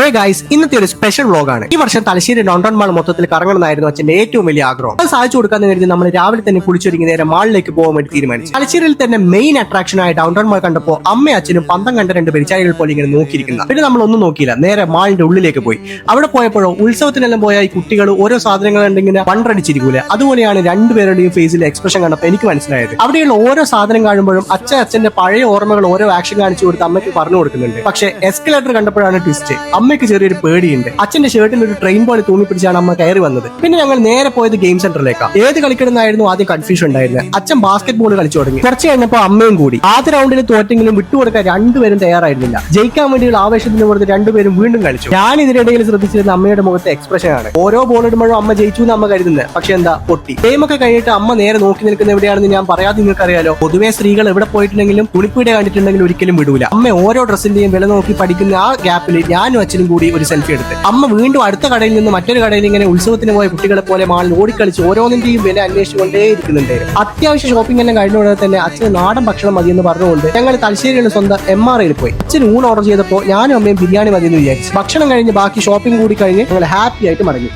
Hey guys, ഇന്നത്തെ ഒരു special വ്ളോഗാണ്. ഈ വർഷം തലശ്ശേരി ഡൗൺടൗൺ മാൾ മൊത്തത്തിൽ കറങ്ങണമെന്നായിരുന്നു അച്ഛന്റെ ഏറ്റവും വലിയ ആഗ്രഹം. അത് സാധിച്ചു കൊടുക്കാൻ കരുതി നമ്മൾ രാവിലെ തന്നെ കുളിച്ചൊരുങ്ങി നേരെ മാളിലേക്ക് പോകാൻ വേണ്ടി തീരുമാനിച്ചു. തലശ്ശേരിയിൽ തന്നെ മെയിൻ അട്രാക്ഷനായ ഡൗൺടൗൺ മാൾ കണ്ടപ്പോൾ അമ്മയും അച്ഛനും പന്തം കണ്ട രണ്ട് പെരിച്ചാരികൾ പോലെ ഇങ്ങനെ നോക്കിയിരിക്കുന്ന. പിന്നെ നമ്മൾ ഒന്നും നോക്കിയില്ല, നേരെ മാളിന്റെ ഉള്ളിലേക്ക് പോയി. അവിടെ പോയപ്പോഴോ ഉത്സവത്തിനെല്ലാം പോയ ഈ കുട്ടികൾ ഓരോ സാധനങ്ങൾ ഉണ്ടെങ്കിൽ വണ്ടടിച്ചിരിക്കൂലെ, അതുപോലെയാണ് രണ്ടുപേരുടെയും ഫേസിലെ എക്സ്പ്രഷൻ കണ്ടപ്പോൾ എനിക്ക് മനസ്സിലായത്. അവിടെയുള്ള ഓരോ സാധനം കാണുമ്പോഴും അച്ഛന്റെ പഴയ ഓർമ്മകൾ ഓരോ ആക്ഷൻ കാണിച്ചു കൊടുത്ത് അമ്മയ്ക്ക് പറഞ്ഞു കൊടുക്കുന്നുണ്ട്. പക്ഷേ എസ്കലേറ്റർ കണ്ടപ്പോഴാണ് ട്വിസ്റ്റ്. അമ്മയ്ക്ക് ചെറിയൊരു പേടിയുണ്ട്. അച്ഛന്റെ ഷർട്ടിൽ ഒരു ട്രെയിൻ പോലെ തൂങ്ങിപ്പിടിച്ചാണ് അമ്മ കയറി വന്നത്. പിന്നെ ഞങ്ങൾ നേരെ പോയത് ഗെയിം സെന്ററിലേക്കാണ്. ഏത് കളിക്കണമെന്നായിരുന്നു ആദ്യം കൺഫ്യൂഷൻ ഉണ്ടായിരുന്നത്. അച്ഛൻ ബാസ്കറ്റ് ബോൾ കളിച്ചു തുടങ്ങി. കുറച്ച് കഴിഞ്ഞപ്പോൾ അമ്മയും കൂടി. ആദ്യ റൗണ്ടിൽ തോറ്റെങ്കിലും വിട്ടുകൊടുക്കാൻ രണ്ടുപേരും തയ്യാറായിരുന്നില്ല. ജയിക്കാൻ വേണ്ടിയുള്ള ആവേശത്തിന് പുറത്ത് രണ്ടുപേരും വീണ്ടും കളിച്ചു. ഞാൻ ഇതിനിടയിൽ ശ്രദ്ധിച്ചിരുന്ന അമ്മയുടെ മുഖത്തെ എക്സ്പ്രഷൻ ആണ്. ഓരോ ബോൾ ഇടുമ്പോഴും അമ്മ ജയിച്ചു എന്ന് അമ്മ കരുതുന്നത്. പക്ഷെ എന്താ, പൊട്ടി. ഗെയിമൊക്കെ കഴിഞ്ഞിട്ട് അമ്മ നേരെ നോക്കി നിൽക്കുന്ന എവിടെയാണെന്ന് ഞാൻ പറയാതെ നിങ്ങൾക്ക് അറിയാലോ. പൊതുവെ സ്ത്രീകൾ എവിടെ പോയിട്ടുണ്ടെങ്കിലും തുണിപ്പീടെ കണ്ടിട്ടുണ്ടെങ്കിലും ഒരിക്കലും വിടൂല. അമ്മ ഓരോ ഡ്രസ്സിന്റെയും വില നോക്കി പഠിക്കുന്ന ആ ഗ്യാപ്പിൽ ഞാനും അച്ഛനും കൂടി ഒരു സെൽഫി എടുത്ത്. അമ്മ വീണ്ടും അടുത്ത കടയിൽ നിന്ന് മറ്റൊരു കടയിൽ ഇങ്ങനെ ഉത്സവത്തിന് പോയ കുട്ടികളെ പോലെ മാളിൽ ഓടിക്കളിച്ച് ഓരോന്നിന്റെയും വില അന്വേഷിച്ചുകൊണ്ടേ ഇരിക്കുന്നുണ്ട്. അത്യാവശ്യം ഷോപ്പിംഗ് എല്ലാം കഴിഞ്ഞുകൊണ്ട് തന്നെ അച്ഛന് നാടൻ ഭക്ഷണം മതിയെന്ന് പറഞ്ഞുകൊണ്ട് ഞങ്ങൾ തലശ്ശേരിയുടെ സ്വന്തം MRയിൽ പോയി. അച്ഛൻ ഊൺ ഓർഡർ ചെയ്തപ്പോൾ ഞാനും അമ്മയും ബിരിയാണി മതിയെന്ന് വിചാരിച്ചു. ഭക്ഷണം കഴിഞ്ഞ് ബാക്കി ഷോപ്പിംഗ് കൂടി കഴിഞ്ഞ് ഞങ്ങൾ ഹാപ്പി ആയിട്ട് മടങ്ങി.